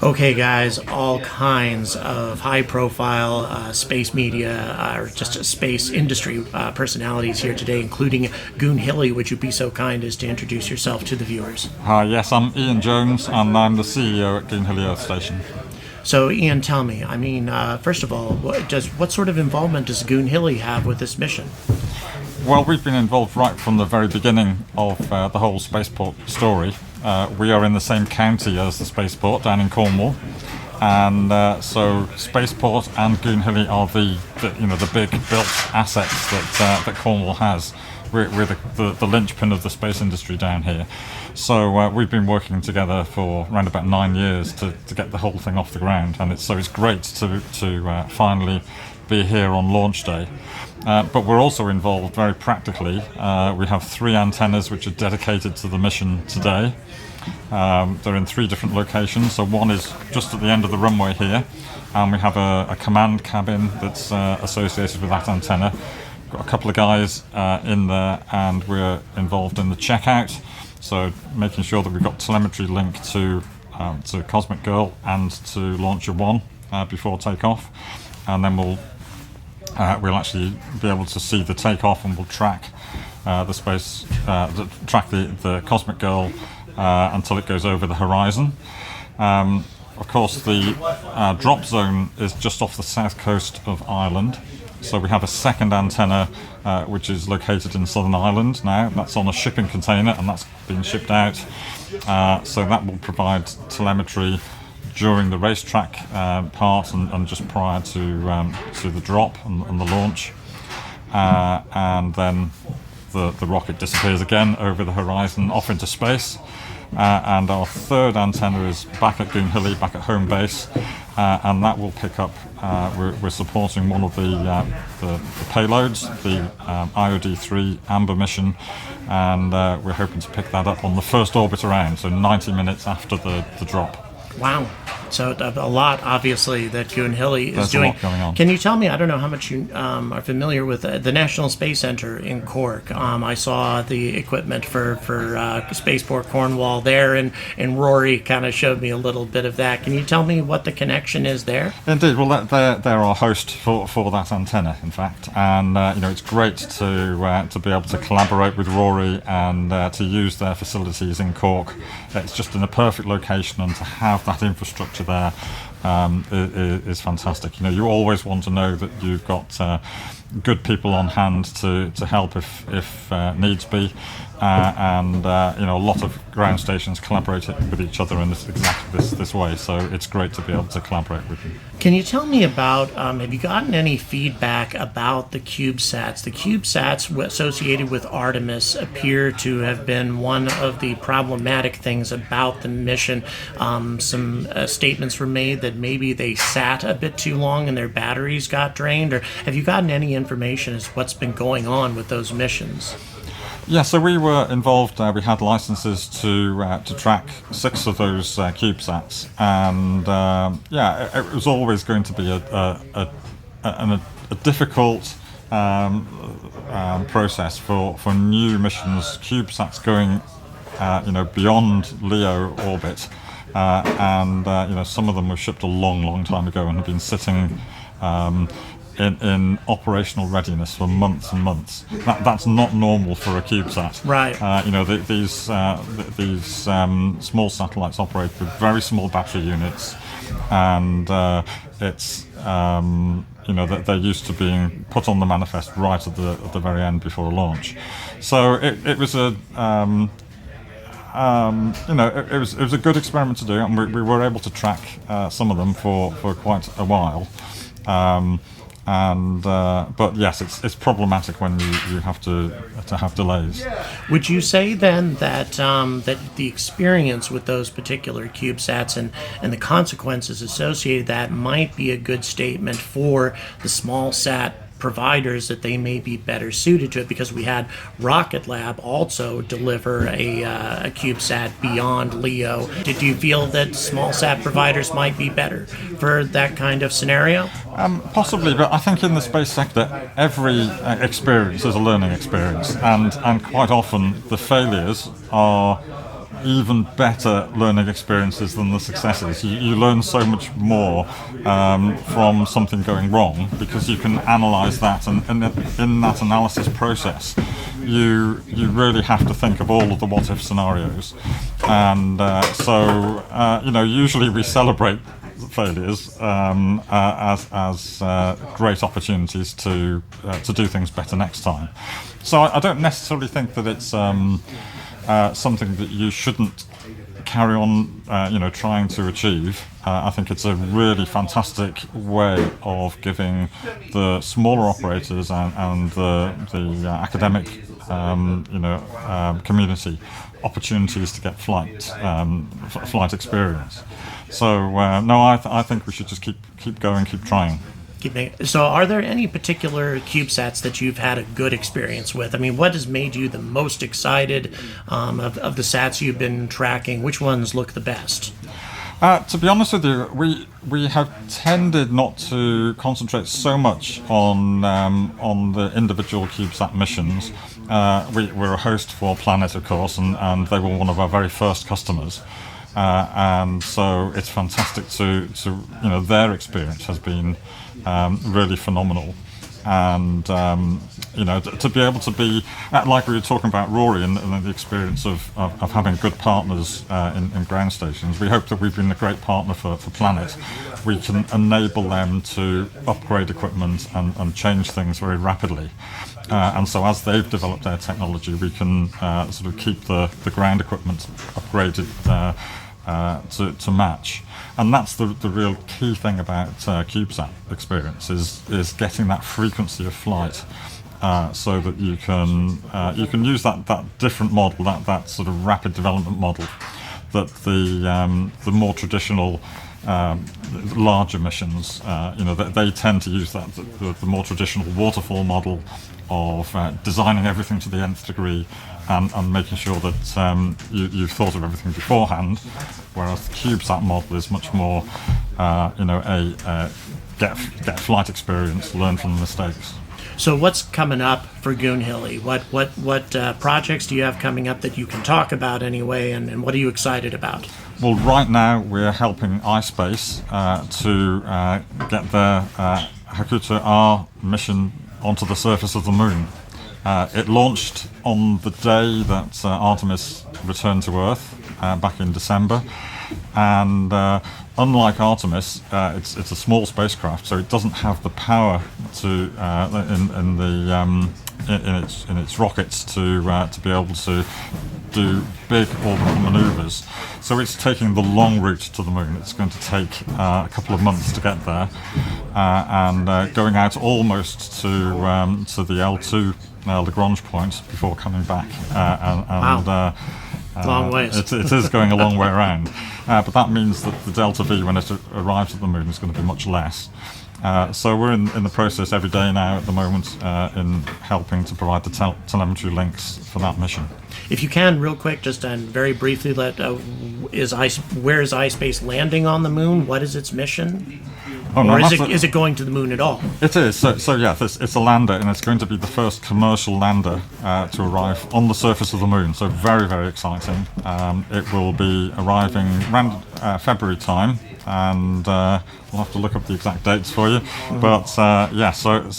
Okay, guys, all kinds of high-profile space media or just space industry personalities here today, including Goonhilly. Would you be so kind as to introduce yourself to the viewers? Hi, yes, I'm Ian Jones, and I'm the CEO at Goonhilly Earth Station. So, Ian, tell me, first of all, what sort of involvement does Goonhilly have with this mission? Well, we've been involved right from the very beginning of the whole spaceport story. We are in the same county as the spaceport down in Cornwall, and so spaceport and Goonhilly are the big built assets that Cornwall has. We're the linchpin of the space industry down here. So we've been working together for around about 9 years to get the whole thing off the ground, and it's great to finally be here on launch day. But we're also involved very practically. We have 3 antennas which are dedicated to the mission today. They're in 3 different locations. So one is just at the end of the runway here, and we have a command cabin that's associated with that antenna. Got a couple of guys in there, and we're involved in the checkout. So making sure that we've got telemetry linked to Cosmic Girl and to Launcher 1 before takeoff, and then we'll actually be able to see the takeoff, and we'll track the Cosmic Girl until it goes over the horizon. Of course, the drop zone is just off the south coast of Ireland. So we have a second antenna which is located in Southern Ireland now. That's on a shipping container, and that's been shipped out. So that will provide telemetry during the racetrack part and just prior to the drop and the launch. And then the rocket disappears again over the horizon, off into space. And our third antenna is back at Goonhilly, back at home base, and that will pick up. We're supporting one of the payloads, the IOD-3 Amber mission, and we're hoping to pick that up on the first orbit around, so 90 minutes after the drop. Wow. So a lot, obviously, that Goonhilly is There's doing. A lot going on. Can you tell me, I don't know how much you are familiar with the National Space Center in Cork. I saw the equipment for Spaceport Cornwall there, and Rory kind of showed me a little bit of that. Can you tell me what the connection is there? Indeed. Well, they're our host for that antenna, in fact. And, it's great to be able to collaborate with Rory and to use their facilities in Cork. It's just in a perfect location, and to have that infrastructure there is fantastic. You always want to know that you've got good people on hand to help if needs be, and a lot of ground stations collaborate with each other in exactly this way. So it's great to be able to collaborate with them. Can you tell me about, have you gotten any feedback about the Cubesats? The Cubesats associated with Artemis appear to have been one of the problematic things about the mission. Some statements were made that maybe they sat a bit too long and their batteries got drained, or have you gotten any information as to what's been going on with those missions? Yeah, so we were involved. We had licenses to track 6 of those Cubesats, and it was always going to be a difficult process for new missions, Cubesats going beyond LEO orbit, and some of them were shipped a long time ago and have been sitting in operational readiness for months and months. That's not normal for a Cubesat. Right. These small satellites operate with very small battery units, and they're used to being put on the manifest right at the very end before a launch. So it was a it was a good experiment to do, and we were able to track some of them for quite a while. But yes, it's problematic when you have to have delays. Would you say then that that the experience with those particular Cubesats and the consequences associated with that might be a good statement for the small sat providers, that they may be better suited to it? Because we had Rocket Lab also deliver a CubeSat beyond LEO. Did you feel that small sat providers might be better for that kind of scenario? Possibly, but I think in the space sector, every experience is a learning experience, and quite often the failures are even better learning experiences than the successes. You learn so much more from something going wrong, because you can analyse that, and in that analysis process, you really have to think of all of the what-if scenarios. And usually we celebrate failures as great opportunities to do things better next time. So I don't necessarily think that it's something that you shouldn't carry on, trying to achieve. I think it's a really fantastic way of giving the smaller operators and the academic, community opportunities to get flight experience. So I think we should just keep going, keep trying. So are there any particular CubeSats that you've had a good experience with? I mean, what has made you the most excited of the sats you've been tracking? Which ones look the best? To be honest with you, we have tended not to concentrate so much on the individual CubeSat missions. We're a host for Planet, of course, and they were one of our very first customers. And so it's fantastic to their experience has been really phenomenal, and to be able to be like we were talking about Rory and the experience of having good partners in ground stations. We hope that we've been a great partner for Planet. We can enable them to upgrade equipment and change things very rapidly. And so as they've developed their technology, we can sort of keep the ground equipment upgraded to match. And that's the real key thing about CubeSat experience is getting that frequency of flight, so that you can use that different model, that sort of rapid development model that the more traditional larger missions, they tend to use that the more traditional waterfall model of designing everything to the nth degree and making sure that you've thought of everything beforehand, whereas the CubeSat model is much more, get flight experience, learn from the mistakes. So what's coming up for Goonhilly? What projects do you have coming up that you can talk about anyway, and what are you excited about? Well, right now we're helping Ispace to get their Hakuta R mission onto the surface of the moon. It launched on the day that Artemis returned to Earth back in December, and unlike Artemis, it's a small spacecraft, so it doesn't have the power to in its rockets to be able to do big orbital maneuvers. So it's taking the long route to the moon. It's going to take a couple of months to get there, and going out almost to the L2 Lagrange point before coming back. Wow. Long ways. It is going a long way around, but that means that the delta V when it arrives at the moon is going to be much less. So we're in the process every day now at the moment in helping to provide the telemetry links for that mission. If you can, real quick, just very briefly, where is Ispace landing on the moon? What is its mission? Or is it going to the moon at all? It is. So yeah, it's a lander, and it's going to be the first commercial lander to arrive on the surface of the moon. So very, very exciting. It will be arriving around February time, and we'll have to look up the exact dates for you. But yes, the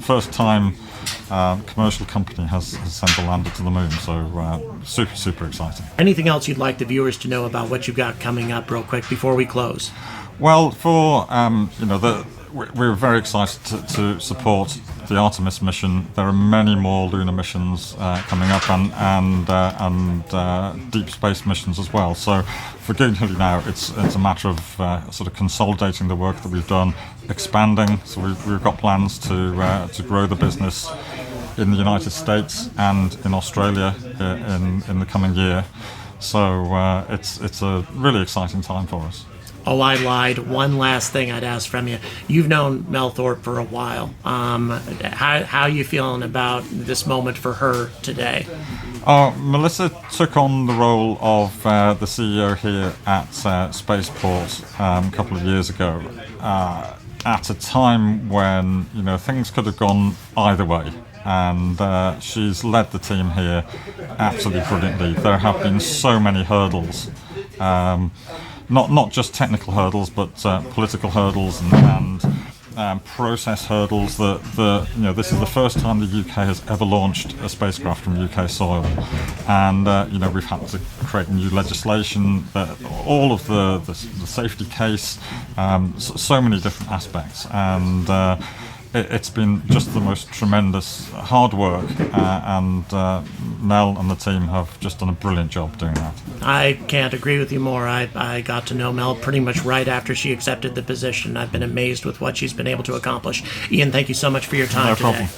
first time commercial company has sent a lander to the moon. So super exciting. Anything else you'd like the viewers to know about what you've got coming up, real quick, before we close? Well, for we're very excited to support the Artemis mission. There are many more lunar missions coming up, and deep space missions as well. So for Goonhilly now, it's a matter of sort of consolidating the work that we've done, expanding. So we've got plans to grow the business in the United States and in Australia in the coming year. So it's a really exciting time for us. Oh, I lied. One last thing I'd ask from you. You've known Mel Thorpe for a while. How are you feeling about this moment for her today? Melissa took on the role of the CEO here at Spaceport a couple of years ago, at a time when things could have gone either way. and she's led the team here absolutely brilliantly. There have been so many hurdles, not just technical hurdles, but political hurdles and process hurdles. This is the first time the UK has ever launched a spacecraft from UK soil, and we've had to create new legislation, all of the safety case, so many different aspects, and it's been just the most tremendous hard work, and Mel and the team have just done a brilliant job doing that. I can't agree with you more. I got to know Mel pretty much right after she accepted the position. I've been amazed with what she's been able to accomplish. Ian, thank you so much for your time No today. problem.